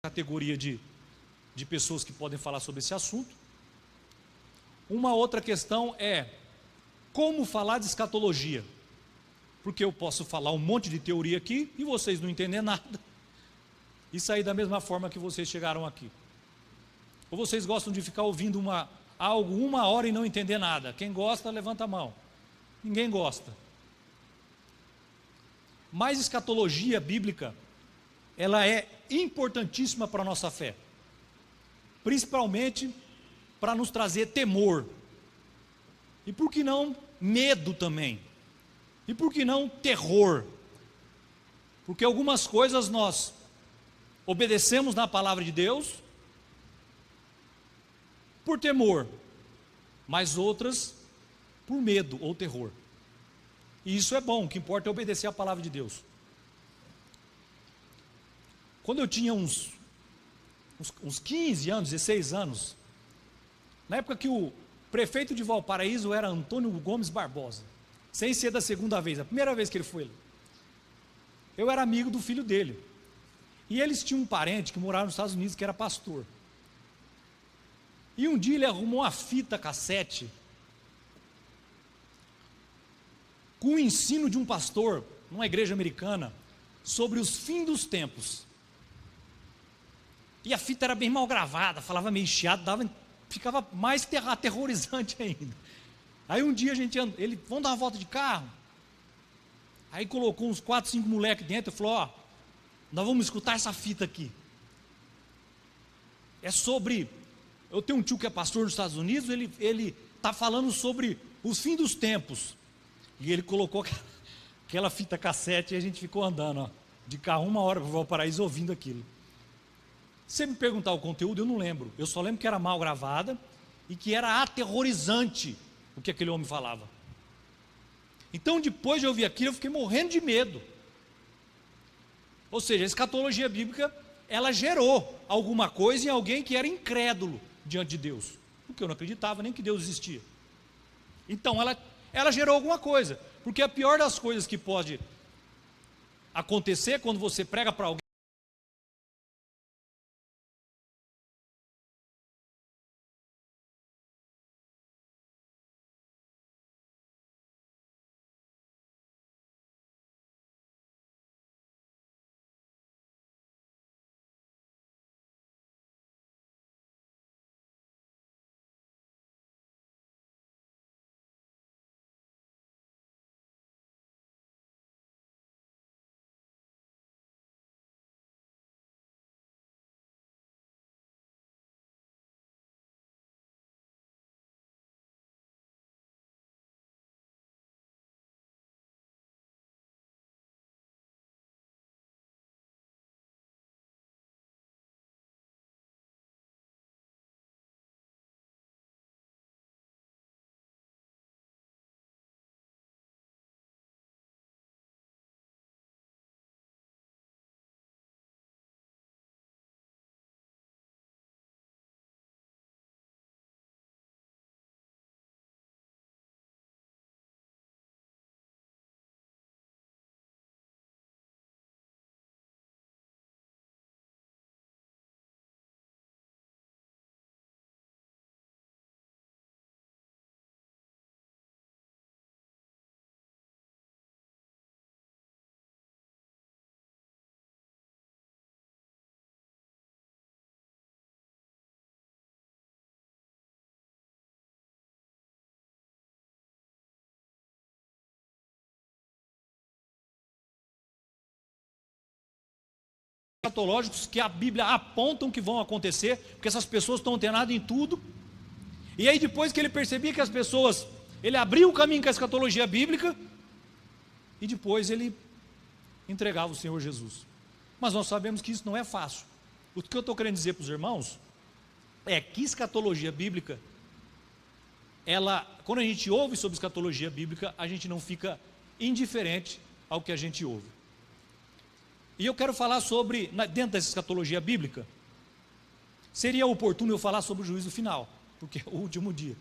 categoria de pessoas que podem falar sobre esse assunto. Uma outra questão é como falar de escatologia, porque eu posso falar um monte de teoria aqui e vocês não entendem nada e sair da mesma forma que vocês chegaram aqui. Ou vocês gostam de ficar ouvindo algo 1 hora e não entender nada? Quem gosta, levanta a mão. Ninguém gosta. Mas escatologia bíblica, ela é importantíssima para a nossa fé, principalmente para nos trazer temor, e por que não medo também, e por que não terror, porque algumas coisas nós obedecemos na palavra de Deus por temor, mas outras por medo ou terror, e isso é bom, o que importa é obedecer a palavra de Deus. Quando eu tinha uns 15 anos, 16 anos, na época que o prefeito de Valparaíso era Antônio Gomes Barbosa, sem ser da segunda vez, a primeira vez que ele foi, eu era amigo do filho dele, e eles tinham um parente que morava nos Estados Unidos, que era pastor, e um dia ele arrumou uma fita cassete, com o ensino de um pastor, numa igreja americana, sobre os fins dos tempos, e a fita era bem mal gravada, falava meio chiado, ficava mais aterrorizante ainda. Aí um dia vamos dar uma volta de carro, aí colocou uns 4, 5 moleques dentro e falou, nós vamos escutar essa fita aqui, é sobre, eu tenho um tio que é pastor nos Estados Unidos, ele está falando sobre os fins dos tempos, e ele colocou aquela fita cassete, e a gente ficou andando de carro 1 hora para o Valparaíso ouvindo aquilo. Se você me perguntar o conteúdo, eu não lembro, eu só lembro que era mal gravada, e que era aterrorizante o que aquele homem falava. Então depois de ouvir aquilo, eu fiquei morrendo de medo. Ou seja, a escatologia bíblica, ela gerou alguma coisa em alguém que era incrédulo diante de Deus, porque eu não acreditava nem que Deus existia. Então ela gerou alguma coisa, porque a pior das coisas que pode acontecer quando você prega para alguém, escatológicos que a Bíblia apontam que vão acontecer, porque essas pessoas estão antenadas em tudo, e aí depois que ele percebia que as pessoas, ele abriu o caminho com a escatologia bíblica, e depois ele entregava o Senhor Jesus. Mas nós sabemos que isso não é fácil. O que eu estou querendo dizer para os irmãos, é que escatologia bíblica, quando a gente ouve sobre escatologia bíblica, a gente não fica indiferente ao que a gente ouve. E eu quero falar sobre, dentro dessa escatologia bíblica, seria oportuno eu falar sobre o juízo final, porque é o último dia.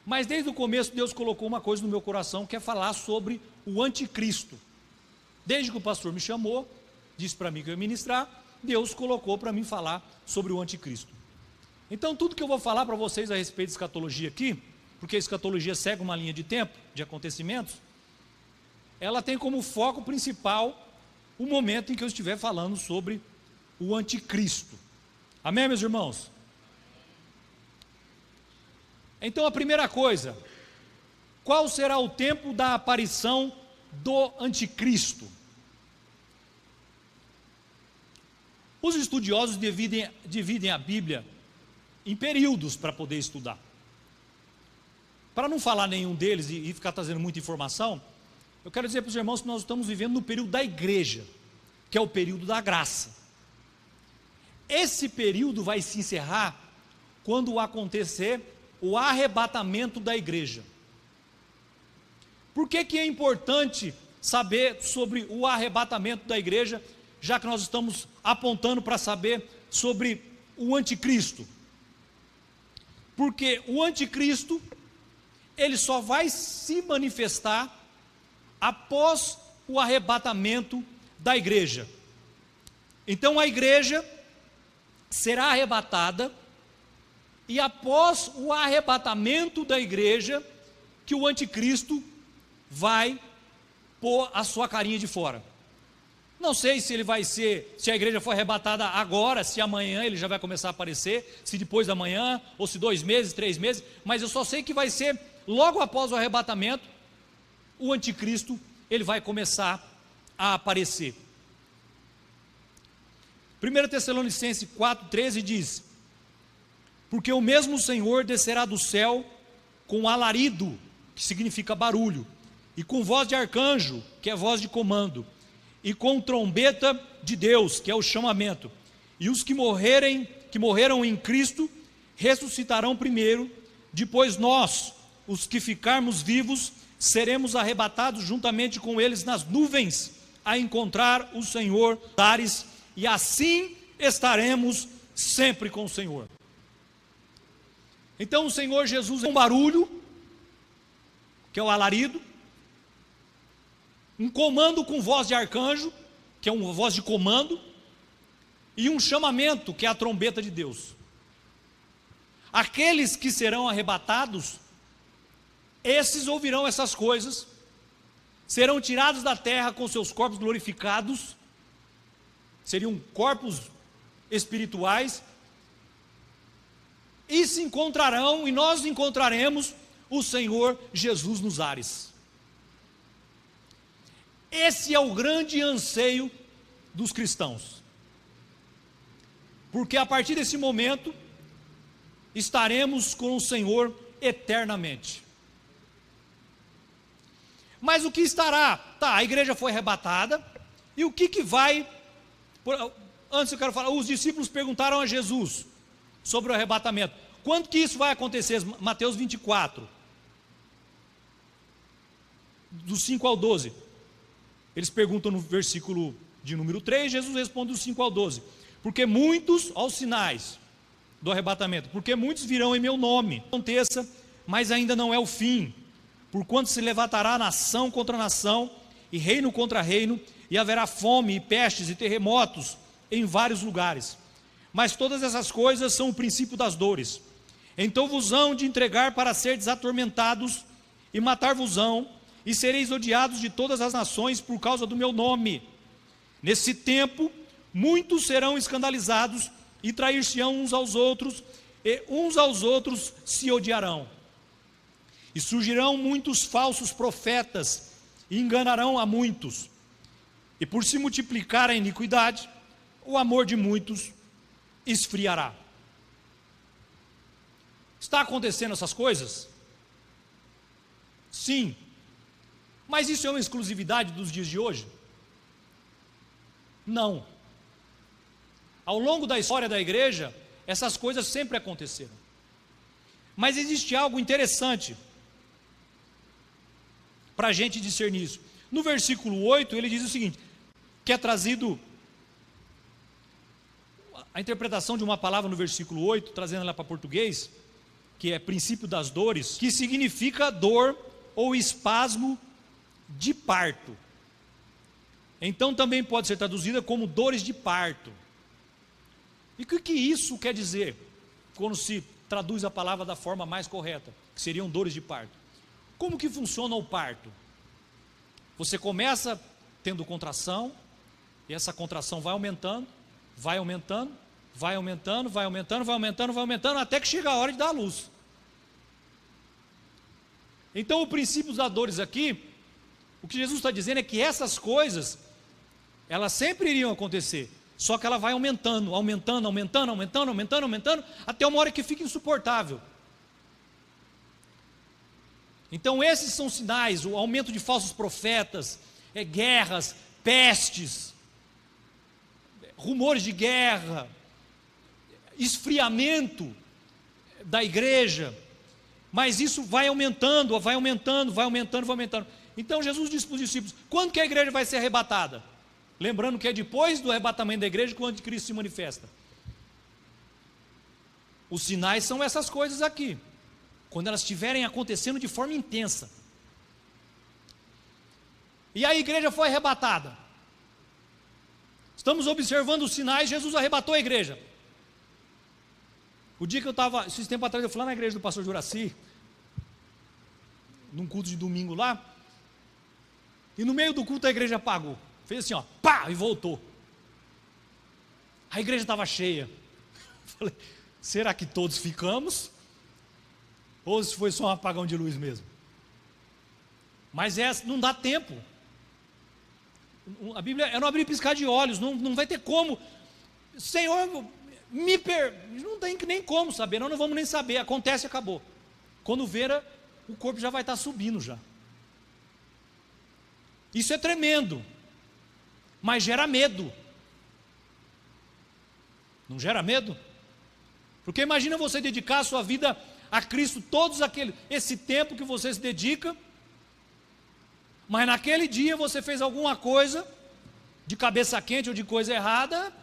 Mas desde o começo Deus colocou uma coisa no meu coração, que é falar sobre o anticristo. Desde que o pastor me chamou, disse para mim que eu ia ministrar, Deus colocou para mim falar sobre o anticristo. Então tudo que eu vou falar para vocês a respeito de escatologia aqui, porque a escatologia segue uma linha de tempo, de acontecimentos, ela tem como foco principal o momento em que eu estiver falando sobre o anticristo. Amém, meus irmãos? Então a primeira coisa, qual será o tempo da aparição do anticristo? Os estudiosos dividem a Bíblia em períodos para poder estudar. Para não falar nenhum deles e ficar trazendo muita informação, eu quero dizer para os irmãos que nós estamos vivendo no período da igreja, que é o período da graça. Esse período vai se encerrar quando acontecer o arrebatamento da igreja. Por que é importante saber sobre o arrebatamento da igreja, já que nós estamos apontando para saber sobre o anticristo? Porque o anticristo, ele só vai se manifestar após o arrebatamento da igreja. Então a igreja será arrebatada, e após o arrebatamento da igreja, que o anticristo vai pôr a sua carinha de fora. Não sei se ele vai ser, se a igreja for arrebatada agora, se amanhã ele já vai começar a aparecer, se depois da manhã, ou se 2 meses, 3 meses, mas eu só sei que vai ser logo após o arrebatamento, o anticristo, ele vai começar a aparecer. 1 Tessalonicenses 4,13 diz: porque o mesmo Senhor descerá do céu com alarido, que significa barulho, e com voz de arcanjo, que é voz de comando, e com trombeta de Deus, que é o chamamento, e os que morreram em Cristo, ressuscitarão primeiro, depois nós, os que ficarmos vivos, seremos arrebatados juntamente com eles nas nuvens, a encontrar o Senhor nos ares, e assim estaremos sempre com o Senhor. Então o Senhor Jesus é um barulho, que é o alarido, um comando com voz de arcanjo, que é uma voz de comando, e um chamamento, que é a trombeta de Deus. Aqueles que serão arrebatados, esses ouvirão essas coisas, serão tirados da terra com seus corpos glorificados, seriam corpos espirituais, e se encontrarão, e nós encontraremos o Senhor Jesus nos ares. Esse é o grande anseio dos cristãos, porque a partir desse momento, estaremos com o Senhor eternamente. Mas o que estará? A igreja foi arrebatada, e o que vai... Antes eu quero falar, os discípulos perguntaram a Jesus sobre o arrebatamento. Quando que isso vai acontecer? Mateus 24, do 5 ao 12. Eles perguntam no versículo de número 3, Jesus responde do 5 ao 12. Porque muitos, aos sinais do arrebatamento, porque muitos virão em meu nome. Aconteça, mas ainda não é o fim. Porquanto se levantará nação contra nação, e reino contra reino, e haverá fome, e pestes, e terremotos em vários lugares. Mas todas essas coisas são o princípio das dores. Então vos hão de entregar para serdes atormentados, e matar-vos-ão, e sereis odiados de todas as nações por causa do meu nome. Nesse tempo, muitos serão escandalizados, e trair-se-ão uns aos outros, e uns aos outros se odiarão. E surgirão muitos falsos profetas, e enganarão a muitos. E por se multiplicar a iniquidade, o amor de muitos esfriará. Está acontecendo essas coisas? Sim. Mas isso é uma exclusividade dos dias de hoje? Não. Ao longo da história da igreja, essas coisas sempre aconteceram. Mas existe algo interessante para a gente discernir isso. No versículo 8, ele diz o seguinte, que é trazido a interpretação de uma palavra no versículo 8, trazendo ela para português, que é princípio das dores, que significa dor ou espasmo de parto. Então também pode ser traduzida como dores de parto. E o que isso quer dizer, quando se traduz a palavra da forma mais correta, que seriam dores de parto? Como que funciona o parto? Você começa tendo contração, e essa contração vai aumentando, vai aumentando, vai aumentando, vai aumentando, vai aumentando, vai aumentando, até que chega a hora de dar a luz. Então o princípio das dores aqui, o que Jesus está dizendo é que essas coisas, elas sempre iriam acontecer, só que ela vai aumentando, aumentando, aumentando, aumentando, aumentando, aumentando, até uma hora que fica insuportável. Então esses são sinais, o aumento de falsos profetas, guerras, pestes, rumores de guerra, esfriamento da igreja, mas isso vai aumentando, vai aumentando, vai aumentando, vai aumentando. Então Jesus disse para os discípulos: quando que a igreja vai ser arrebatada? Lembrando que é depois do arrebatamento da igreja que o anticristo se manifesta. Os sinais são essas coisas aqui, quando elas estiverem acontecendo de forma intensa. E a igreja foi arrebatada. Estamos observando os sinais. Jesus arrebatou a igreja. O dia que eu estava, esses tempos atrás, eu fui lá na igreja do pastor Juraci, num culto de domingo lá, e no meio do culto a igreja apagou, fez assim, ó, pá, e voltou. A igreja estava cheia. Falei, será que todos ficamos? Ou se foi só um apagão de luz mesmo? Mas não dá tempo. A Bíblia é não abrir e piscar de olhos, não vai ter como. Senhor, não tem nem como saber, nós não vamos nem saber, acontece e acabou. Quando ver, o corpo já vai estar subindo já. Isso é tremendo, mas gera medo. Não gera medo? Porque imagina você dedicar a sua vida a Cristo, esse tempo que você se dedica, mas naquele dia você fez alguma coisa de cabeça quente ou de coisa errada,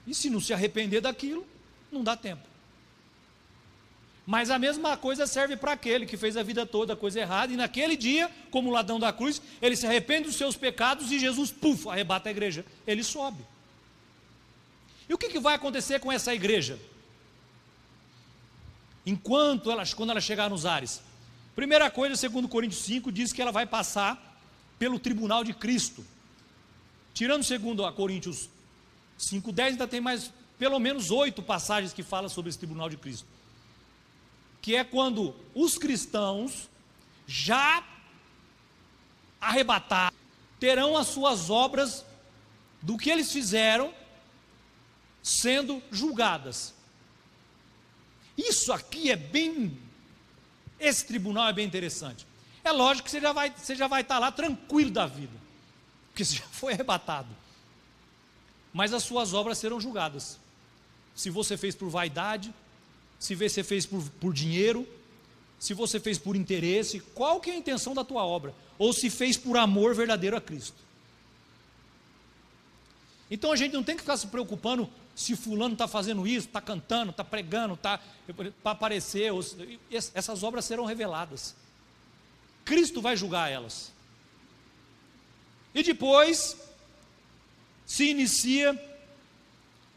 e se não se arrepender daquilo, não dá tempo. Mas a mesma coisa serve para aquele que fez a vida toda coisa errada, e naquele dia, como o ladrão da cruz, ele se arrepende dos seus pecados e Jesus, arrebata a igreja, ele sobe. E o que vai acontecer com essa igreja? Quando ela chegar nos ares? Primeira coisa, segundo Coríntios 5, diz que ela vai passar pelo tribunal de Cristo. Tirando segundo a Coríntios 5:10, ainda tem mais pelo menos 8 passagens que falam sobre esse tribunal de Cristo. Que é quando os cristãos, já arrebatados, terão as suas obras do que eles fizeram sendo julgadas. Isso aqui esse tribunal é bem interessante. É lógico que você já vai estar lá tranquilo da vida, porque você já foi arrebatado. Mas as suas obras serão julgadas. Se você fez por vaidade, se você fez por dinheiro, se você fez por interesse, qual que é a intenção da tua obra? Ou se fez por amor verdadeiro a Cristo. Então a gente não tem que ficar se preocupando se fulano está fazendo isso, está cantando, está pregando, está para aparecer. Essas obras serão reveladas. Cristo vai julgar elas. E depois se inicia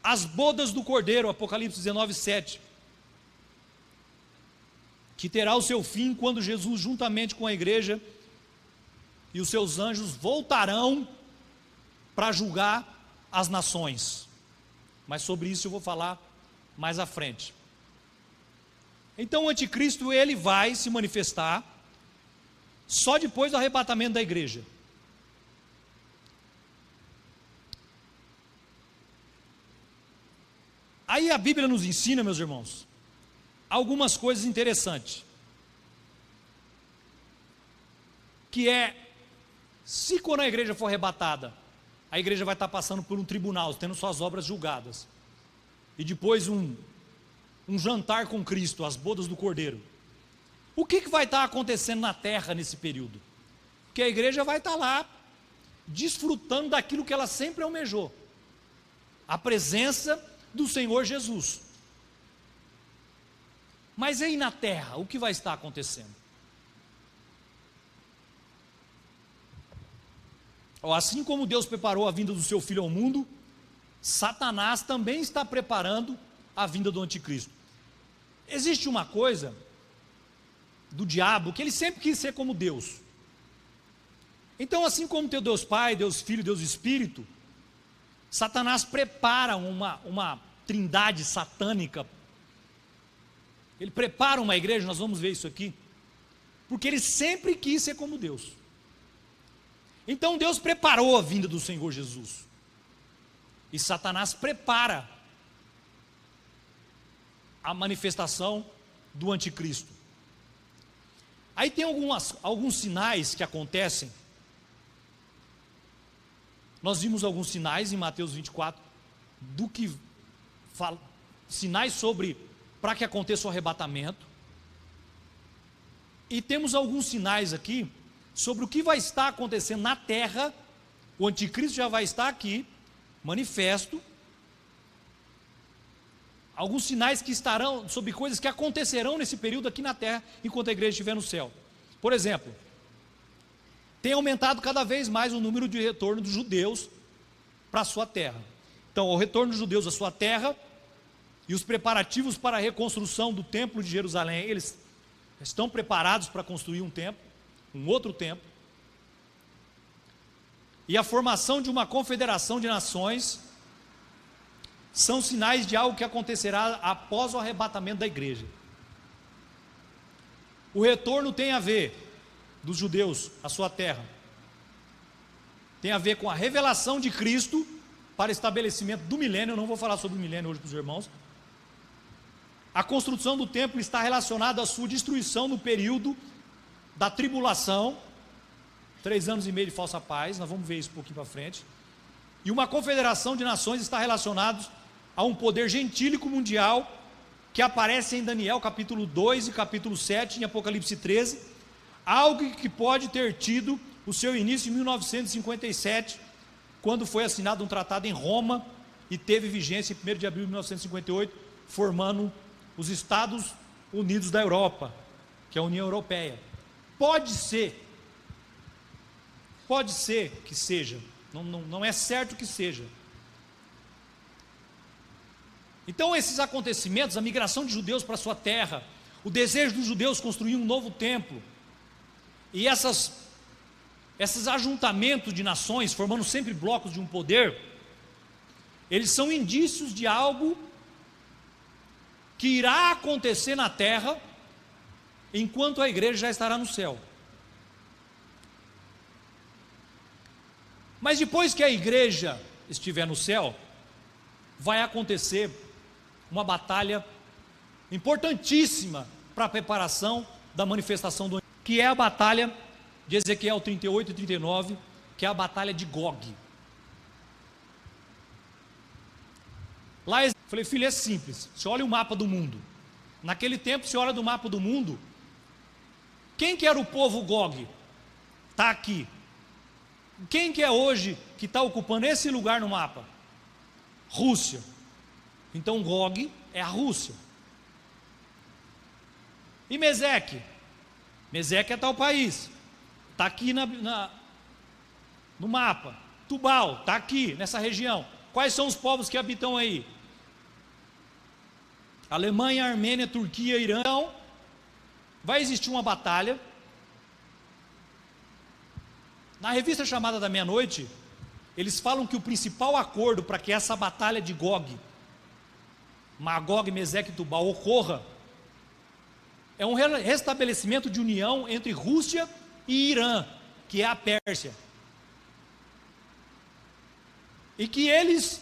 as bodas do Cordeiro, Apocalipse 19:7, que terá o seu fim quando Jesus, juntamente com a igreja e os seus anjos, voltarão para julgar as nações. Mas sobre isso eu vou falar mais à frente. Então o anticristo, ele vai se manifestar só depois do arrebatamento da igreja. Aí a Bíblia nos ensina, meus irmãos, algumas coisas interessantes. Que se quando a igreja for arrebatada, a igreja vai estar passando por um tribunal, tendo suas obras julgadas. E depois um jantar com Cristo, as bodas do Cordeiro. O que vai estar acontecendo na terra nesse período? Porque a igreja vai estar lá, desfrutando daquilo que ela sempre almejou. A presença do Senhor Jesus. Mas aí na terra, o que vai estar acontecendo? Assim como Deus preparou a vinda do seu Filho ao mundo, Satanás também está preparando a vinda do anticristo. Existe uma coisa do diabo que ele sempre quis ser como Deus. Então, assim como tem Deus Pai, Deus Filho, Deus Espírito, Satanás prepara uma trindade satânica. Ele prepara uma igreja, nós vamos ver isso aqui, porque ele sempre quis ser como Deus. Então Deus preparou a vinda do Senhor Jesus, e Satanás prepara a manifestação do anticristo. Aí tem alguns sinais que acontecem. Nós vimos alguns sinais em Mateus 24, do que fala, sinais sobre, para que aconteça o arrebatamento. E temos alguns sinais aqui, sobre o que vai estar acontecendo na terra. O anticristo já vai estar aqui, manifesto. Alguns sinais que estarão, sobre coisas que acontecerão nesse período aqui na terra, enquanto a igreja estiver no céu. Por exemplo, tem aumentado cada vez mais o número de retorno dos judeus para a sua terra. Então, o retorno dos judeus à sua terra e os preparativos para a reconstrução do templo de Jerusalém, eles estão preparados para construir um templo, um outro templo. E a formação de uma confederação de nações são sinais de algo que acontecerá após o arrebatamento da igreja. O retorno tem a ver dos judeus à sua terra, tem a ver com a revelação de Cristo para estabelecimento do milênio. Eu não vou falar sobre o milênio hoje para os irmãos. A construção do templo está relacionada à sua destruição no período da tribulação, 3 anos e meio de falsa paz, nós vamos ver isso um pouquinho para frente. E uma confederação de nações está relacionada a um poder gentílico mundial, que aparece em Daniel capítulo 2 e capítulo 7, em Apocalipse 13, algo que pode ter tido o seu início em 1957, quando foi assinado um tratado em Roma, e teve vigência em 1º de abril de 1958, formando os Estados Unidos da Europa, que é a União Europeia. Pode ser que seja, não é certo que seja. Então esses acontecimentos, a migração de judeus para a sua terra, o desejo dos judeus construir um novo templo, e esses ajuntamentos de nações, formando sempre blocos de um poder, eles são indícios de algo que irá acontecer na terra, enquanto a igreja já estará no céu. Mas depois que a igreja estiver no céu, vai acontecer uma batalha importantíssima para a preparação da manifestação do, que é a batalha de Ezequiel 38 e 39, que é a batalha de Gog. Lá eu falei, filho, é simples. Você olha o mapa do mundo. Naquele tempo, você olha do mapa do mundo. Quem que era o povo Gog? Está aqui. Quem que é hoje que está ocupando esse lugar no mapa? Rússia. Então Gog é a Rússia. E Meseque? Meseque é tal país. Está aqui no mapa. Tubal está aqui nessa região. Quais são os povos que habitam aí? Alemanha, Armênia, Turquia, Irã. Então, vai existir uma batalha. Na revista chamada da meia-noite, eles falam que o principal acordo para que essa batalha de Gog, Magog, Meseque e Tubal ocorra, é um restabelecimento de união entre Rússia e Irã, que é a Pérsia. E que eles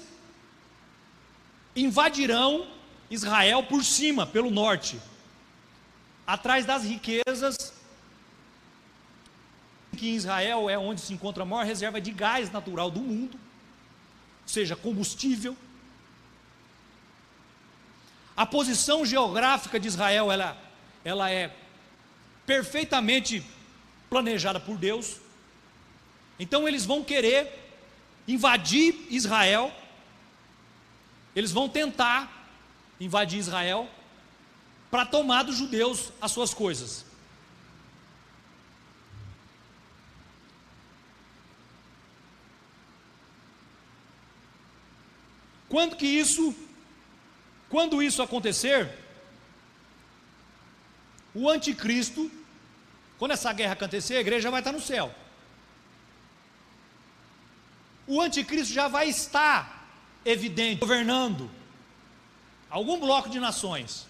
invadirão Israel por cima, pelo norte, atrás das riquezas, que em Israel é onde se encontra a maior reserva de gás natural do mundo, ou seja, combustível. A posição geográfica de Israel, ela é perfeitamente planejada por Deus. Então eles vão querer invadir Israel, eles vão tentar invadir Israel para tomar dos judeus as suas coisas. Quando isso acontecer, o anticristo, quando essa guerra acontecer, a igreja vai estar no céu. O anticristo já vai estar evidente, governando algum bloco de nações,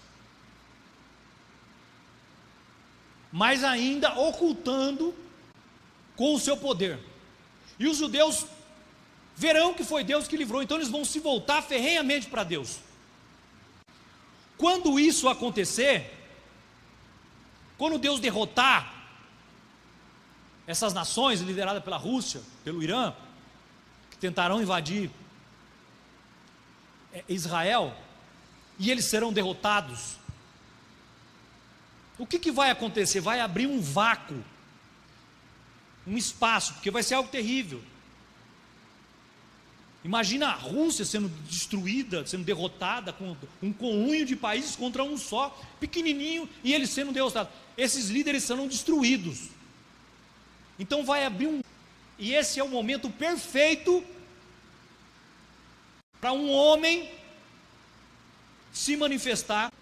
mas ainda ocultando com o seu poder. E os judeus verão que foi Deus que livrou, então eles vão se voltar ferrenhamente para Deus. Quando isso acontecer, quando Deus derrotar essas nações lideradas pela Rússia, pelo Irã, que tentarão invadir Israel, e eles serão derrotados, o que vai acontecer? Vai abrir um vácuo, um espaço, porque vai ser algo terrível. Imagina a Rússia sendo destruída, sendo derrotada, com um conluio de países contra um só, pequenininho, e eles sendo derrotados. Esses líderes serão destruídos. Então vai abrir um... E esse é o momento perfeito para um homem se manifestar.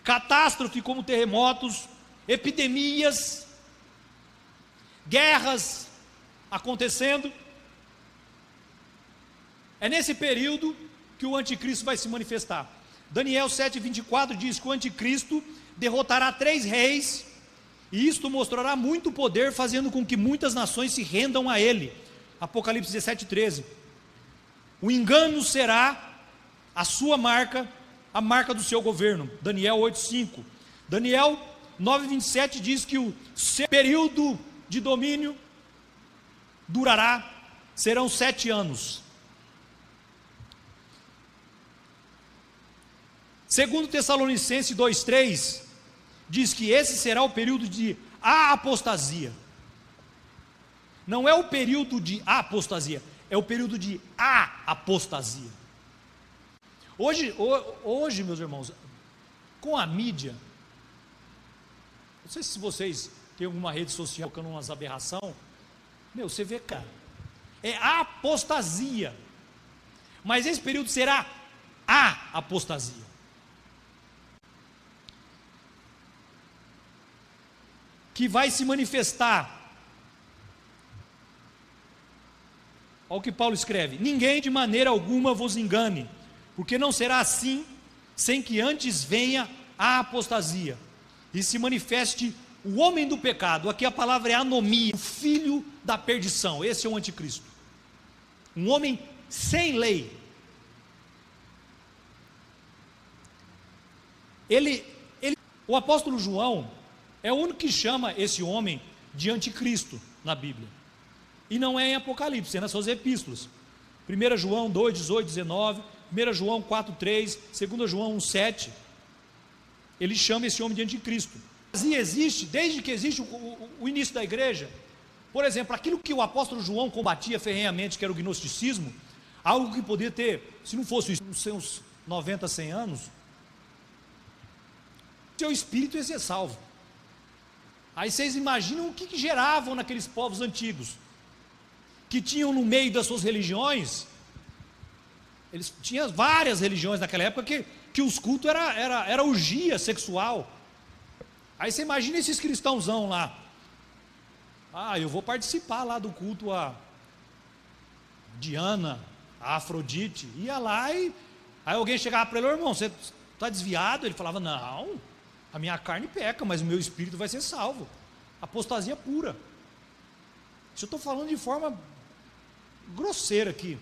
Catástrofe como terremotos, epidemias, guerras acontecendo. É nesse período que o anticristo vai se manifestar. Daniel 7,24 diz que o anticristo derrotará 3 reis, e isto mostrará muito poder, fazendo com que muitas nações se rendam a ele. Apocalipse 17,13. O engano será a sua marca, a marca do seu governo. Daniel 8,5. Daniel 9,27 diz que o seu período de domínio serão 7 anos. Segundo Tessalonicenses 2,3, diz que esse será o período de apostasia. Não é o período de apostasia, é o período de apostasia. Hoje, meus irmãos, com a mídia, não sei se vocês têm alguma rede social colocando umas aberrações, você vê, cara, é apostasia, mas esse período será a apostasia. Que vai se manifestar. Olha o que Paulo escreve: ninguém de maneira alguma vos engane, porque não será assim, sem que antes venha a apostasia, e se manifeste o homem do pecado. Aqui a palavra é anomia, o filho da perdição. Esse é o anticristo, um homem sem lei. O apóstolo João é o único que chama esse homem de anticristo na Bíblia. E não é em Apocalipse, é nas suas epístolas. 1 João 2, 18, 19, 1 João 4, 3, 2 João 1, 7. Ele chama esse homem de anticristo. E existe, desde que existe o início da igreja. Por exemplo, aquilo que o apóstolo João combatia ferrenhamente, que era o gnosticismo, algo que podia ter, se não fosse os seus 90, 100 anos, seu espírito ia ser salvo. Aí vocês imaginam o que geravam naqueles povos antigos, que tinham no meio das suas religiões, eles tinham várias religiões naquela época, que os cultos era orgia sexual. Aí você imagina esses cristãozão lá, eu vou participar lá do culto a Diana, a Afrodite, ia lá e aí alguém chegava para ele: irmão, você está desviado? Ele falava: não, a minha carne peca, mas o meu espírito vai ser salvo. Apostasia pura. Isso eu estou falando de forma grosseira aqui.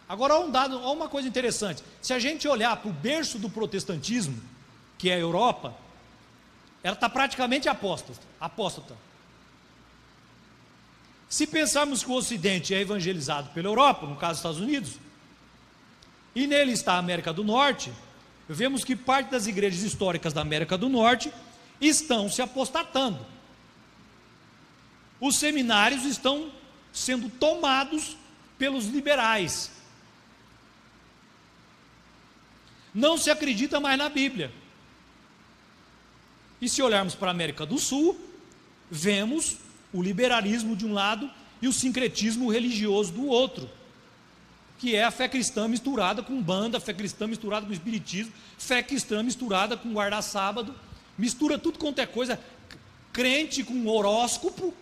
Agora, olha uma coisa interessante. Se a gente olhar para o berço do protestantismo, que é a Europa, ela está praticamente apóstata. Se pensarmos que o Ocidente é evangelizado pela Europa, no caso dos Estados Unidos, e nele está a América do Norte, vemos que parte das igrejas históricas da América do Norte estão se apostatando. Os seminários estão sendo tomados pelos liberais. Não se acredita mais na Bíblia. E se olharmos para a América do Sul, vemos o liberalismo de um lado e o sincretismo religioso do outro. que é a fé cristã misturada com banda, fé cristã misturada com espiritismo, fé cristã misturada com guarda-sábado, mistura tudo quanto é coisa, crente com horóscopo,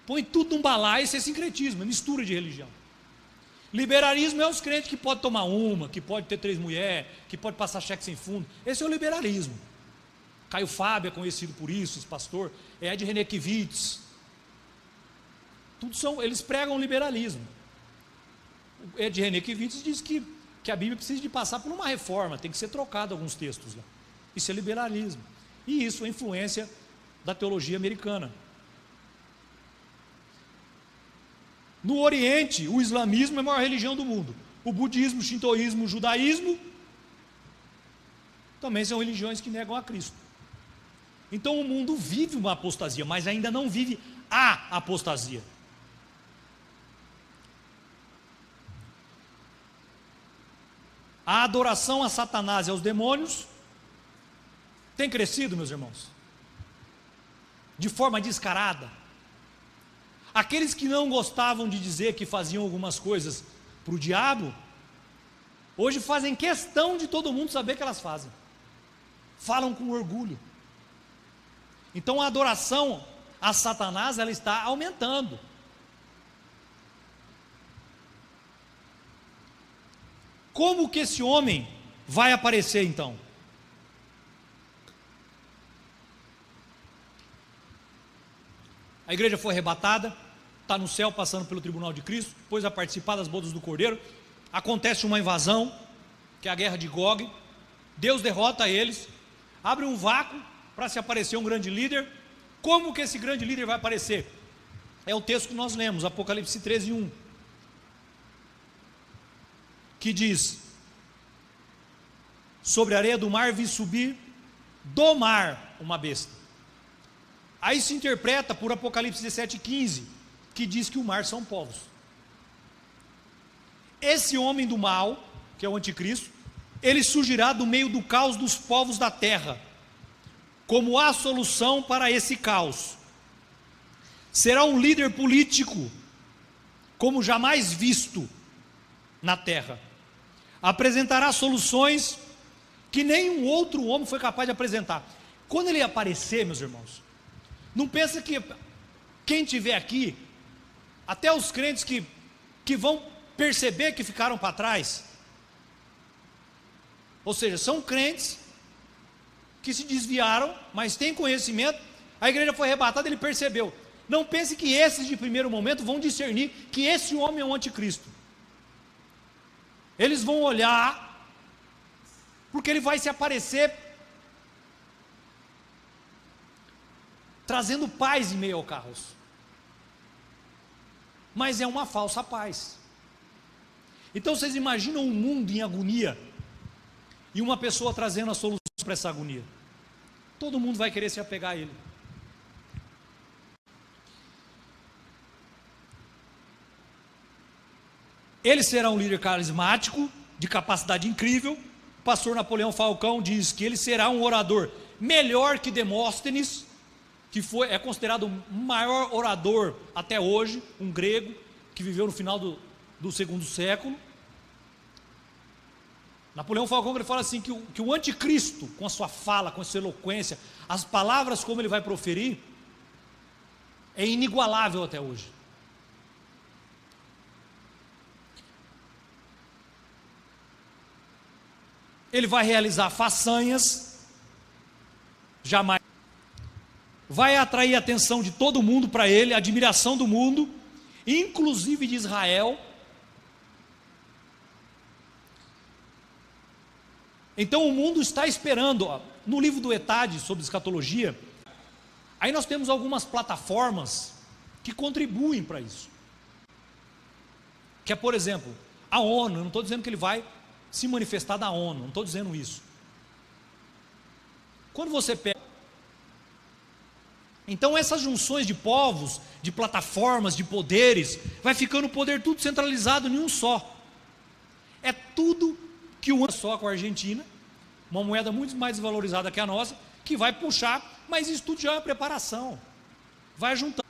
põe tudo num balaio, isso é sincretismo, é mistura de religião. Liberalismo é os crentes que podem tomar uma, que pode ter 3 mulheres, que pode passar cheque sem fundo, esse é o liberalismo. Caio Fábio é conhecido por isso, esse pastor, é de René Kivitz, eles pregam o liberalismo. Ed René Kivitz diz que a Bíblia precisa de passar por uma reforma, tem que ser trocado alguns textos lá. Isso é liberalismo. E isso é influência da teologia americana. No Oriente, o islamismo é a maior religião do mundo. O budismo, o shintoísmo, o judaísmo também são religiões que negam a Cristo. Então o mundo vive uma apostasia, mas ainda não vive a apostasia. A adoração a Satanás e aos demônios tem crescido, meus irmãos, de forma descarada. Aqueles que não gostavam de dizer que faziam algumas coisas para o diabo, hoje fazem questão de todo mundo saber que elas fazem, falam com orgulho. Então a adoração a Satanás, ela está aumentando. Como que esse homem vai aparecer então? A igreja foi arrebatada, está no céu passando pelo tribunal de Cristo, depois vai participar das bodas do Cordeiro, acontece uma invasão, que é a guerra de Gog, Deus derrota eles, abre um vácuo para se aparecer um grande líder. Como que esse grande líder vai aparecer? É o texto que nós lemos, Apocalipse 13:1. Que diz: sobre a areia do mar vi subir do mar uma besta. Aí se interpreta por Apocalipse 17:15, que diz que o mar são povos. Esse homem do mal, que é o anticristo, ele surgirá do meio do caos dos povos da terra, como a solução para esse caos. Será um líder político como jamais visto na terra. Apresentará soluções que nenhum outro homem foi capaz de apresentar. Quando ele aparecer, meus irmãos, não pensa que quem estiver aqui, até os crentes que vão perceber que ficaram para trás, ou seja, são crentes que se desviaram, mas têm conhecimento, a igreja foi arrebatada, ele percebeu. Não pense que esses de primeiro momento vão discernir que esse homem é um anticristo. Eles vão olhar, porque ele vai se aparecer trazendo paz em meio ao caos. Mas é uma falsa paz. Então vocês imaginam um mundo em agonia e uma pessoa trazendo a solução para essa agonia? Todo mundo vai querer se apegar a ele. Ele será um líder carismático, de capacidade incrível. O pastor Napoleão Falcão diz que ele será um orador melhor que Demóstenes, que é considerado o maior orador até hoje, um grego, que viveu no final do segundo século. Napoleão Falcão, ele fala assim, que o anticristo, com a sua fala, com a sua eloquência, as palavras como ele vai proferir, é inigualável até hoje. Ele vai realizar façanhas, jamais. Vai atrair a atenção de todo mundo para ele, a admiração do mundo, inclusive de Israel. Então o mundo está esperando. No livro do Etade, sobre escatologia, aí nós temos algumas plataformas que contribuem para isso. Que é, por exemplo, a ONU. Eu não estou dizendo que ele vai se manifestar da ONU, não estou dizendo isso. Quando você pega... Então essas junções de povos, de plataformas, de poderes, vai ficando o poder tudo centralizado em um só. É tudo que um só com a Argentina, uma moeda muito mais valorizada que a nossa, que vai puxar, mas isso tudo já é uma preparação. Vai juntando.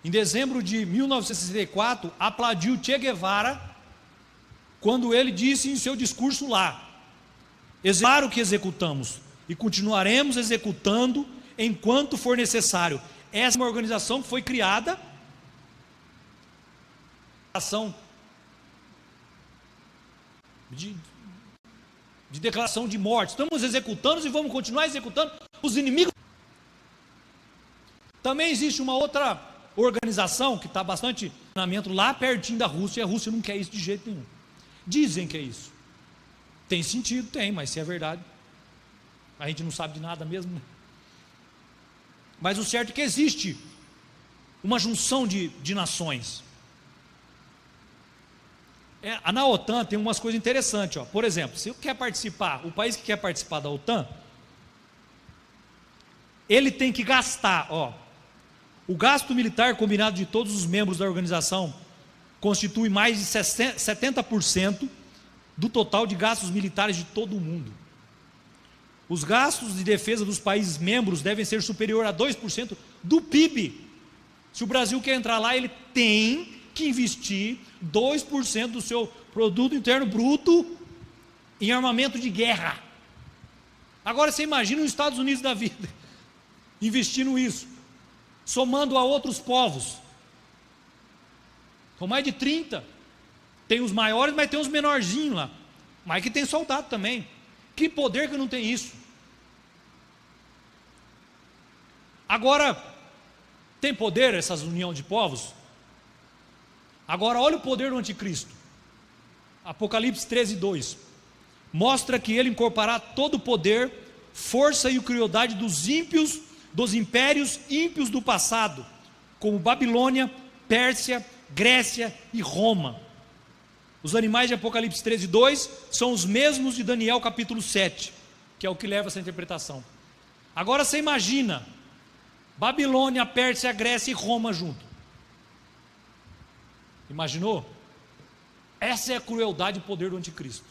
em dezembro de 1964, aplaudiu Che Guevara quando ele disse em seu discurso lá: claro que executamos e continuaremos executando enquanto for necessário. Essa é uma organização que foi criada ação de declaração de morte. Estamos executando e vamos continuar executando os inimigos. Também existe uma outra organização que está bastante em funcionamento lá pertinho da Rússia, e a Rússia não quer isso de jeito nenhum. Dizem que é isso. Tem sentido? Tem, mas se é verdade, a gente não sabe de nada mesmo, né? Mas o certo é que existe uma junção de nações. Na OTAN tem umas coisas interessantes, ó. Por exemplo, se quer participar, o país que quer participar da OTAN, ele tem que gastar, o gasto militar combinado de todos os membros da organização constitui mais de 70% do total de gastos militares de todo o mundo. Os gastos de defesa dos países membros devem ser superior a 2% do PIB. Se o Brasil quer entrar lá, ele tem que investir 2% do seu produto interno bruto em armamento de guerra. Agora você imagina os Estados Unidos da vida investindo isso, somando a outros povos. São mais de 30. Tem os maiores, mas tem os menorzinhos lá, mas que tem soldado também. Que poder que não tem isso? Agora, tem poder essas uniões de povos? Agora olha o poder do anticristo. Apocalipse 13:2 mostra que ele incorporará todo o poder, força e crueldade dos ímpios, dos impérios ímpios do passado, como Babilônia, Pérsia, Grécia e Roma. Os animais de Apocalipse 13:2 são os mesmos de Daniel capítulo 7, que é o que leva essa interpretação. Agora você imagina Babilônia, Pérsia, Grécia e Roma junto. Imaginou? Essa é a crueldade e o poder do anticristo.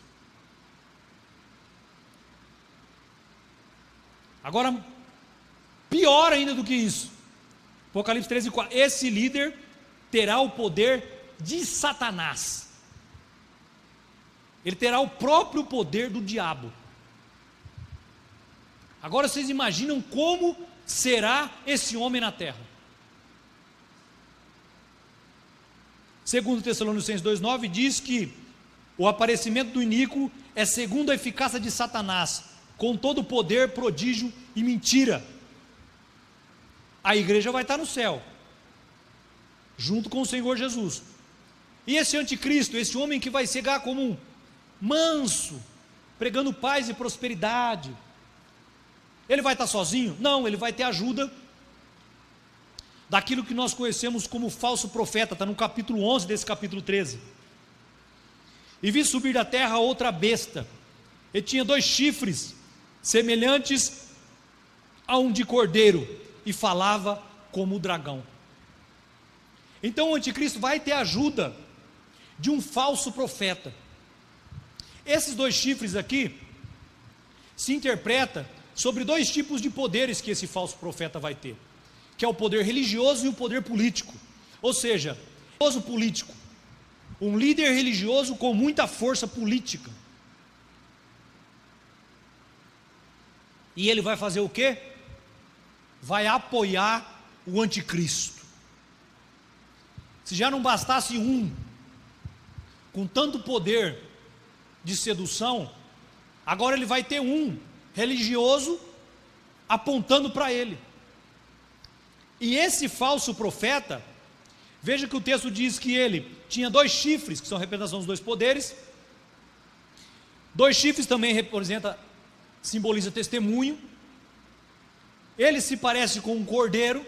Agora, pior ainda do que isso, Apocalipse 13:4, esse líder terá o poder de Satanás. Ele terá o próprio poder do diabo. Agora vocês imaginam como será esse homem na terra? Segundo Tessalonicenses 2:9 diz que o aparecimento do iníquo é segundo a eficácia de Satanás, com todo o poder, prodígio e mentira. A igreja vai estar no céu, junto com o Senhor Jesus. E esse anticristo, esse homem que vai chegar como um manso, pregando paz e prosperidade, ele vai estar sozinho? Não, ele vai ter ajuda daquilo que nós conhecemos como falso profeta. Está no capítulo 11 desse capítulo 13. E vi subir da terra outra besta. Ele tinha 2 chifres, semelhantes a um de cordeiro, e falava como o dragão. Então o anticristo vai ter ajuda de um falso profeta. Esses 2 chifres aqui se interpreta sobre 2 tipos de poderes que esse falso profeta vai ter, que é o poder religioso e o poder político. Ou seja, religioso político, um líder religioso com muita força política. E ele vai fazer o quê? Vai apoiar o anticristo. Se já não bastasse um com tanto poder de sedução, agora ele vai ter um religioso apontando para ele. E esse falso profeta, veja que o texto diz que ele tinha 2 chifres, que são a representação dos 2 poderes. 2 chifres também simboliza testemunho. Ele se parece com um cordeiro,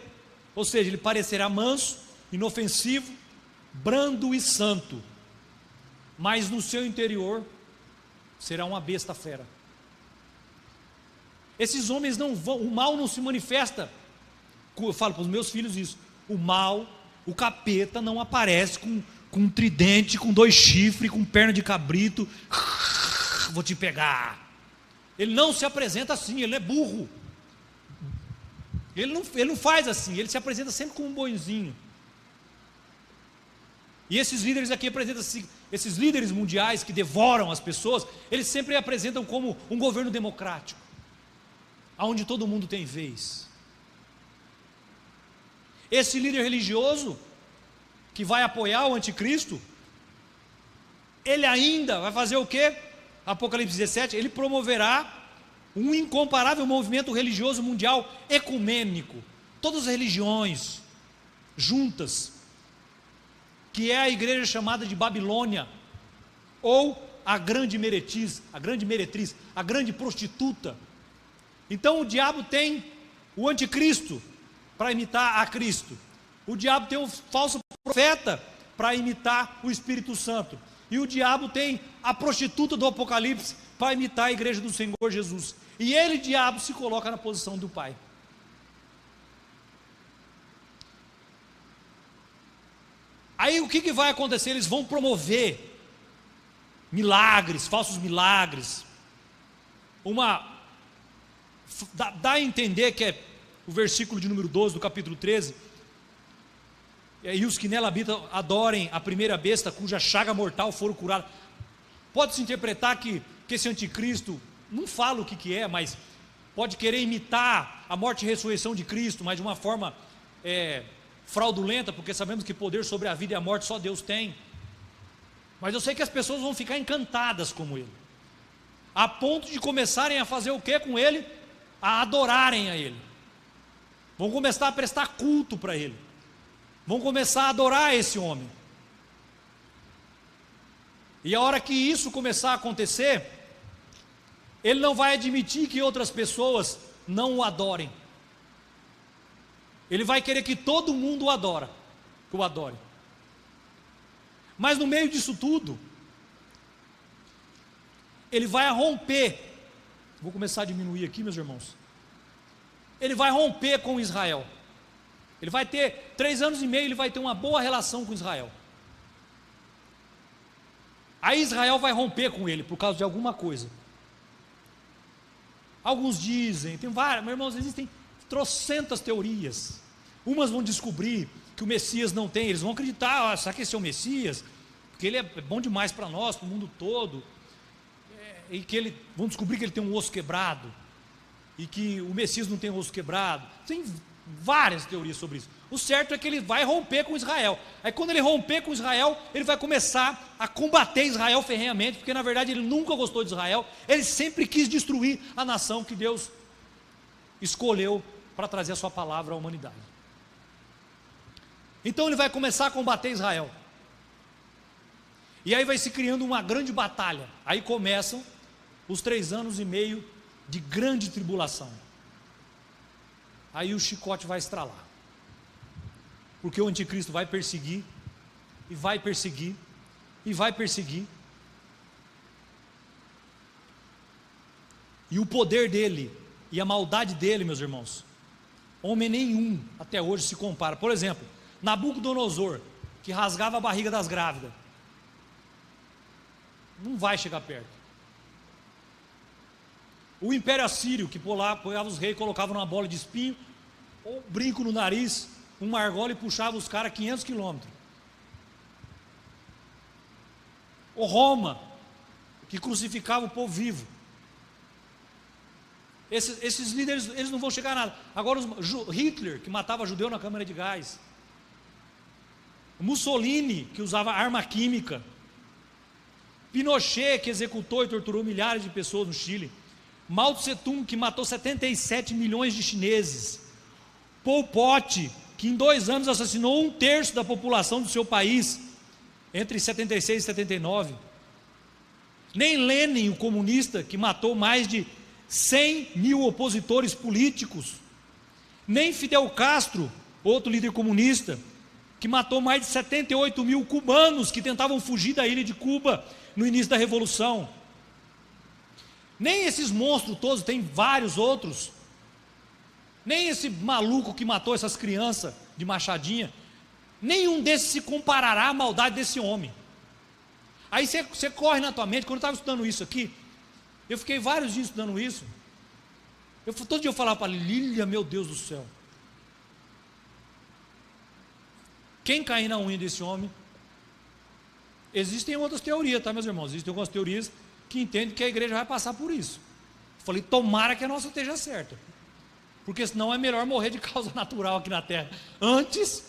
ou seja, ele parecerá manso, inofensivo, brando e santo, mas no seu interior será uma besta fera. Esses homens não vão, o mal não se manifesta. Eu falo para os meus filhos isso: o mal, o capeta não aparece com um tridente, com 2 chifres, com perna de cabrito, vou te pegar. Ele não se apresenta assim, ele é burro. Ele não faz assim, ele se apresenta sempre como um boizinho. E esses líderes aqui apresentam, esses líderes mundiais que devoram as pessoas, eles sempre apresentam como um governo democrático, onde todo mundo tem vez. Esse líder religioso que vai apoiar o anticristo, ele ainda vai fazer o quê? Apocalipse 17, ele promoverá um incomparável movimento religioso mundial ecumênico, todas as religiões juntas, que é a igreja chamada de Babilônia, ou a grande meretriz, a grande prostituta. Então o diabo tem o anticristo para imitar a Cristo, o diabo tem um falso profeta para imitar o Espírito Santo, e o diabo tem a prostituta do Apocalipse para imitar a igreja do Senhor Jesus, e ele, diabo, se coloca na posição do Pai. Aí o que vai acontecer? Eles vão promover milagres, falsos milagres, dá a entender que é o versículo de número 12 do capítulo 13, e os que nela habitam adorem a primeira besta cuja chaga mortal foram curados. Pode-se interpretar que esse anticristo, não fala o que é, mas pode querer imitar a morte e ressurreição de Cristo, mas de uma forma fraudulenta, porque sabemos que poder sobre a vida e a morte só Deus tem. Mas eu sei que as pessoas vão ficar encantadas com ele, a ponto de começarem a fazer o que com ele? A adorarem a ele, vão começar a prestar culto para ele, vão começar a adorar esse homem. E a hora que isso começar a acontecer, ele não vai admitir que outras pessoas não o adorem. Ele vai querer que todo mundo o adore. Mas no meio disso tudo, ele vai romper. Vou começar a diminuir aqui, meus irmãos. Ele vai romper com Israel. Ele vai ter 3 anos e meio, ele vai ter uma boa relação com Israel. Aí Israel vai romper com ele por causa de alguma coisa. Alguns dizem, tem várias, meus irmãos, existem trocentas teorias. Umas vão descobrir que o Messias não tem, eles vão acreditar, será que esse é o Messias? Porque ele é bom demais para nós, para o mundo todo. E que vão descobrir que ele tem um osso quebrado, e que o Messias não tem um osso quebrado. Tem várias teorias sobre isso. O certo é que ele vai romper com Israel. Aí quando ele romper com Israel, ele vai começar a combater Israel ferrenhamente, porque na verdade ele nunca gostou de Israel, ele sempre quis destruir a nação que Deus escolheu para trazer a sua palavra à humanidade. Então ele vai começar a combater Israel, e aí vai se criando uma grande batalha. Aí começam os 3 anos e meio de grande tribulação. Aí o chicote vai estralar, porque o anticristo vai perseguir, e vai perseguir, e vai perseguir, e o poder dele, e a maldade dele, meus irmãos, homem nenhum até hoje se compara. Por exemplo, Nabucodonosor, que rasgava a barriga das grávidas, não vai chegar perto. O Império Assírio, que apoiava os reis, colocava numa bola de espinho, ou brinco no nariz, uma argola, e puxava os caras 500 quilômetros. O Roma, que crucificava o povo vivo. Esses líderes, eles não vão chegar a nada. Agora Hitler, que matava judeu na câmara de gás. Mussolini, que usava arma química. Pinochet, que executou e torturou milhares de pessoas no Chile. Mao Tse-tung, que matou 77 milhões de chineses. Pol Pot, que em 2 anos assassinou 1/3 da população do seu país, entre 76 e 79. Nem Lenin, o comunista, que matou mais de 100 mil opositores políticos. Nem Fidel Castro, outro líder comunista, que matou mais de 78 mil cubanos que tentavam fugir da ilha de Cuba no início da Revolução. Nem esses monstros todos, tem vários outros. Nem esse maluco que matou essas crianças de machadinha, nenhum desses se comparará à maldade desse homem. Aí você corre na tua mente. Quando eu estava estudando isso aqui, eu fiquei vários dias estudando isso. Todo dia eu falava para Lília, meu Deus do céu, quem cair na unha desse homem Existem outras teorias, tá, meus irmãos? Existem algumas teorias que entendem que a igreja vai passar por isso. Eu falei, tomara que a nossa esteja certa, porque senão é melhor morrer de causa natural aqui na terra antes,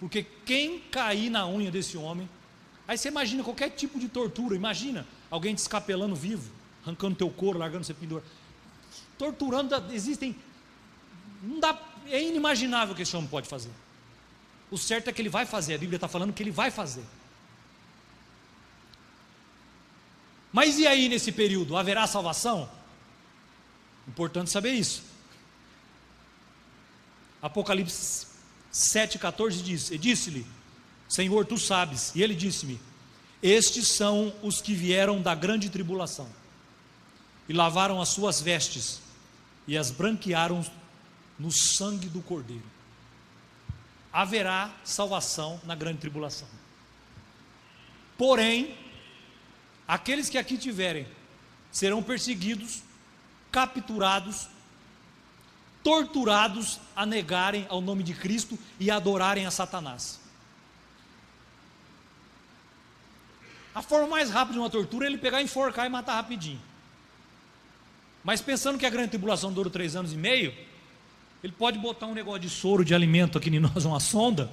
porque quem cair na unha desse homem, aí você imagina qualquer tipo de tortura, imagina alguém te escapelando vivo, arrancando teu couro, largando você pendurado, torturando, existem, não dá, é inimaginável o que esse homem pode fazer. O certo é que ele vai fazer, a Bíblia está falando que ele vai fazer. Mas e aí nesse período, haverá salvação? Importante saber isso. Apocalipse 7,14 diz, e disse-lhe, Senhor, tu sabes, e ele disse-me, estes são os que vieram da grande tribulação, e lavaram as suas vestes, e as branquearam no sangue do Cordeiro. Haverá salvação na grande tribulação. Porém, aqueles que aqui tiverem, serão perseguidos, capturados, torturados a negarem ao nome de Cristo e adorarem a Satanás. A forma mais rápida de uma tortura é ele pegar, enforcar e matar rapidinho. Mas pensando que a grande tribulação dura 3 anos e meio, ele pode botar um negócio de soro de alimento aqui em nós, uma sonda.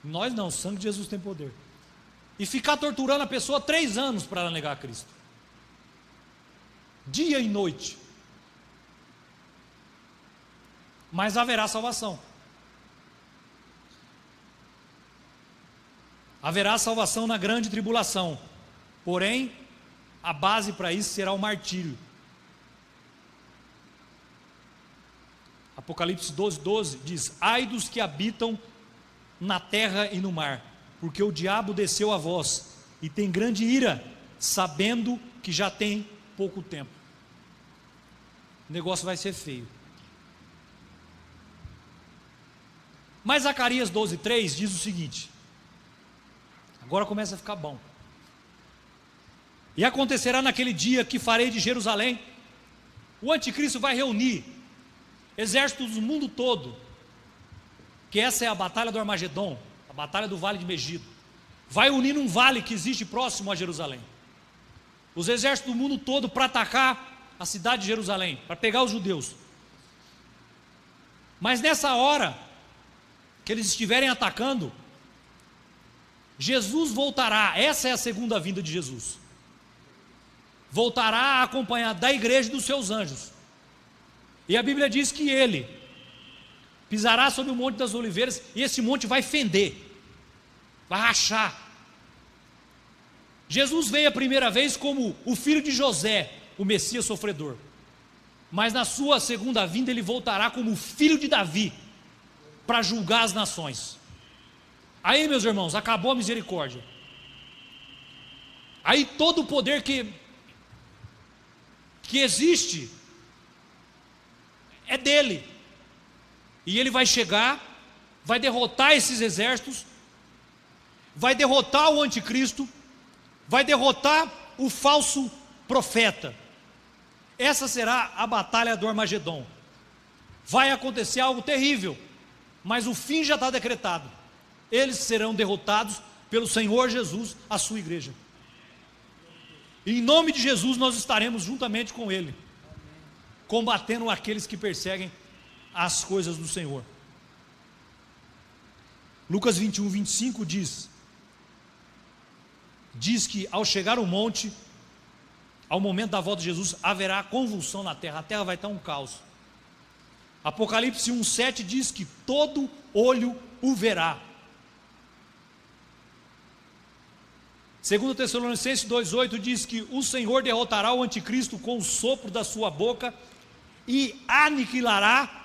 Nós não, o sangue de Jesus tem poder. E ficar torturando a pessoa 3 anos para ela negar a Cristo, dia e noite. Mas haverá salvação. Haverá salvação na grande tribulação. Porém, a base para isso será o martírio. Apocalipse 12:12 diz, ai dos que habitam na terra e no mar, porque o diabo desceu a vós, e tem grande ira, sabendo que já tem pouco tempo. O negócio vai ser feio. Mas Zacarias 12:3 diz o seguinte, agora começa a ficar bom. E acontecerá naquele dia que farei de Jerusalém, o anticristo vai reunir exércitos do mundo todo, que essa é a batalha do Armagedon, a batalha do vale de Megido, vai unir num vale que existe próximo a Jerusalém, os exércitos do mundo todo para atacar a cidade de Jerusalém, para pegar os judeus. Mas nessa hora que eles estiverem atacando, Jesus voltará, essa é a segunda vinda de Jesus, voltará acompanhado da igreja e dos seus anjos, e a Bíblia diz que ele pisará sobre o monte das oliveiras, e esse monte vai fender, vai rachar. Jesus veio a primeira vez como o filho de José, o Messias sofredor, mas na sua segunda vinda ele voltará como o filho de Davi, para julgar as nações. Aí, meus irmãos, acabou a misericórdia. Aí todo o poder que existe é dele, e ele vai chegar, vai derrotar esses exércitos, vai derrotar o anticristo, vai derrotar o falso profeta. Essa será a batalha do Armagedon. Vai acontecer algo terrível, mas o fim já está decretado. Eles serão derrotados pelo Senhor Jesus, a sua igreja. E em nome de Jesus nós estaremos juntamente com Ele, combatendo aqueles que perseguem as coisas do Senhor. Lucas 21:25 diz que ao chegar o monte, ao momento da volta de Jesus, haverá convulsão na terra, a terra vai estar um caos. Apocalipse 1:7 diz que todo olho o verá. 2 Tessalonicenses 2:8 diz que o Senhor derrotará o anticristo com o sopro da sua boca e aniquilará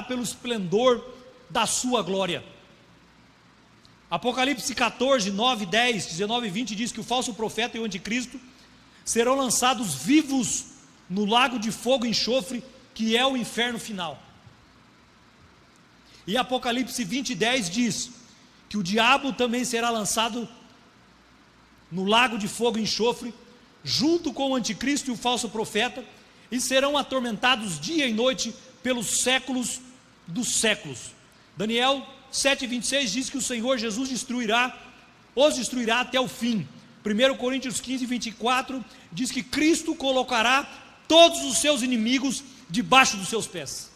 pelo esplendor da sua glória. Apocalipse 14, 9, 10, 19 e 20 diz que o falso profeta e o anticristo serão lançados vivos no lago de fogo e enxofre, que é o inferno final. E Apocalipse 20, 10 diz que o diabo também será lançado no lago de fogo e enxofre, junto com o anticristo e o falso profeta, e serão atormentados dia e noite pelos séculos dos séculos. Daniel 7:26 diz que o Senhor Jesus destruirá os destruirá até o fim. 1 Coríntios 15, 24 diz que Cristo colocará todos os seus inimigos debaixo dos seus pés.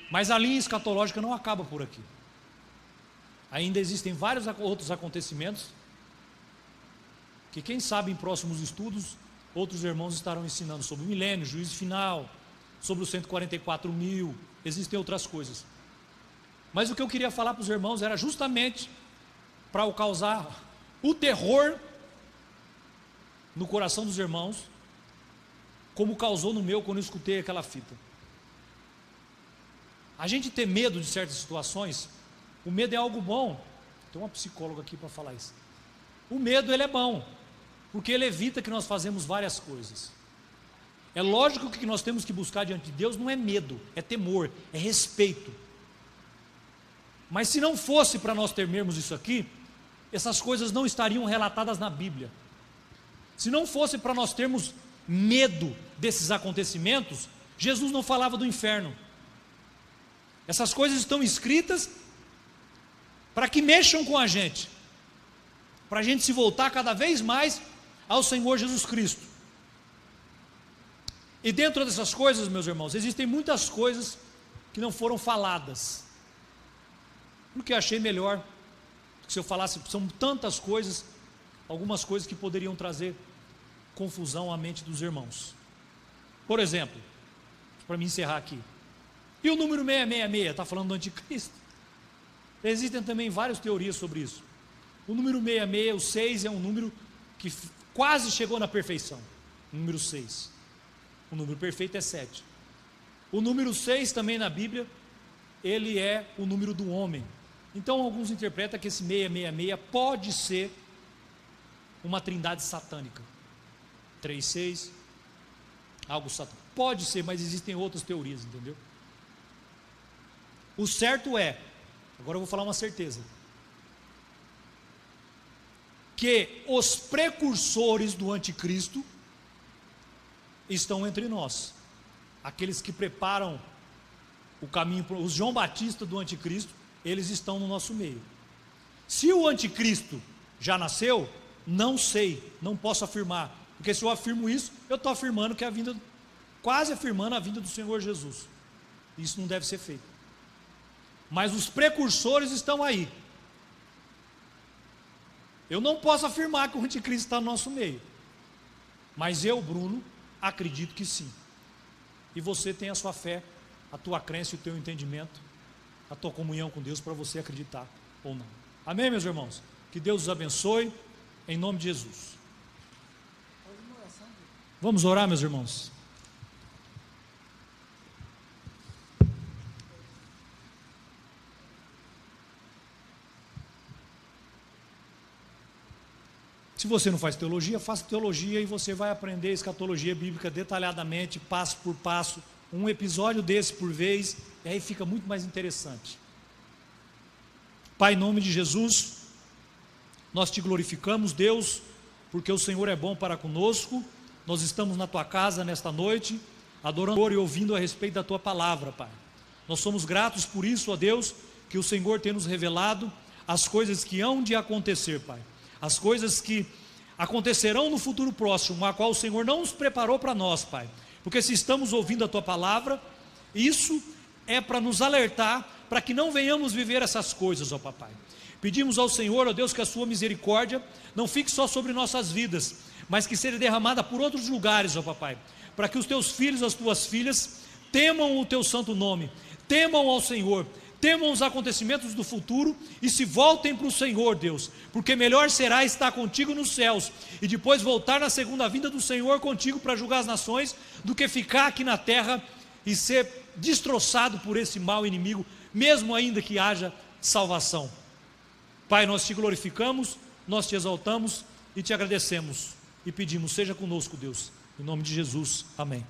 Mas a linha escatológica não acaba por aqui. Ainda existem vários outros acontecimentos que, quem sabe, em próximos estudos, outros irmãos estarão ensinando sobre o milênio, juízo final, sobre os 144 mil, existem outras coisas. Mas o que eu queria falar para os irmãos era justamente para causar o terror no coração dos irmãos, como causou no meu quando eu escutei aquela fita. A gente ter medo de certas situações, o medo é algo bom. Tem uma psicóloga aqui para falar isso. O medo, ele é bom, porque ele evita que nós fazemos várias coisas. É lógico que o que nós temos que buscar diante de Deus não é medo, é temor, é respeito. Mas se não fosse para nós temermos isso aqui, essas coisas não estariam relatadas na Bíblia. Se não fosse para nós termos medo desses acontecimentos, Jesus não falava do inferno. Essas coisas estão escritas para que mexam com a gente, para a gente se voltar cada vez mais ao Senhor Jesus Cristo. E dentro dessas coisas, meus irmãos, existem muitas coisas que não foram faladas, porque achei melhor que se eu falasse, são tantas coisas, algumas coisas que poderiam trazer confusão à mente dos irmãos. Por exemplo, para me encerrar aqui, e o número 666, está falando do anticristo? Existem também várias teorias sobre isso. O número 66, o 6, é um número que quase chegou na perfeição. O número 6. O número perfeito é 7. O número 6 também na Bíblia, ele é o número do homem. Então alguns interpretam que esse 666 pode ser uma trindade satânica. 3, 6, algo satânico. Pode ser, mas existem outras teorias, entendeu? O certo é, agora eu vou falar uma certeza, que os precursores do anticristo estão entre nós. Aqueles que preparam o caminho, os João Batista do anticristo, eles estão no nosso meio. Se o anticristo já nasceu, não sei, não posso afirmar, porque se eu afirmo isso, eu estou afirmando que é a vinda, quase afirmando a vinda do Senhor Jesus. Isso não deve ser feito. Mas os precursores estão aí. Eu não posso afirmar que o anticristo está no nosso meio, mas eu, Bruno, acredito que sim. E você tem a sua fé, a tua crença e o teu entendimento, a tua comunhão com Deus para você acreditar ou não. Amém, meus irmãos? Que Deus os abençoe, em nome de Jesus. Vamos orar, meus irmãos? Se você não faz teologia, faça teologia e você vai aprender escatologia bíblica detalhadamente, passo por passo, um episódio desse por vez, e aí fica muito mais interessante. Pai, em nome de Jesus, nós te glorificamos, Deus, porque o Senhor é bom para conosco. Nós estamos na tua casa nesta noite, adorando e ouvindo a respeito da tua palavra, Pai. Nós somos gratos por isso, ó Deus, que o Senhor tem nos revelado as coisas que hão de acontecer, Pai. As coisas que acontecerão no futuro próximo, a qual o Senhor não nos preparou para nós, Pai. Porque se estamos ouvindo a tua palavra, isso é para nos alertar, para que não venhamos viver essas coisas, ó Papai. Pedimos ao Senhor, ó Deus, que a sua misericórdia não fique só sobre nossas vidas, mas que seja derramada por outros lugares, ó Papai, para que os teus filhos, as tuas filhas, temam o teu santo nome, temam ao Senhor, temam os acontecimentos do futuro e se voltem para o Senhor, Deus, porque melhor será estar contigo nos céus e depois voltar na segunda vinda do Senhor contigo para julgar as nações, do que ficar aqui na terra e ser destroçado por esse mau inimigo, mesmo ainda que haja salvação. Pai, nós te glorificamos, nós te exaltamos e te agradecemos e pedimos, seja conosco, Deus, em nome de Jesus, amém.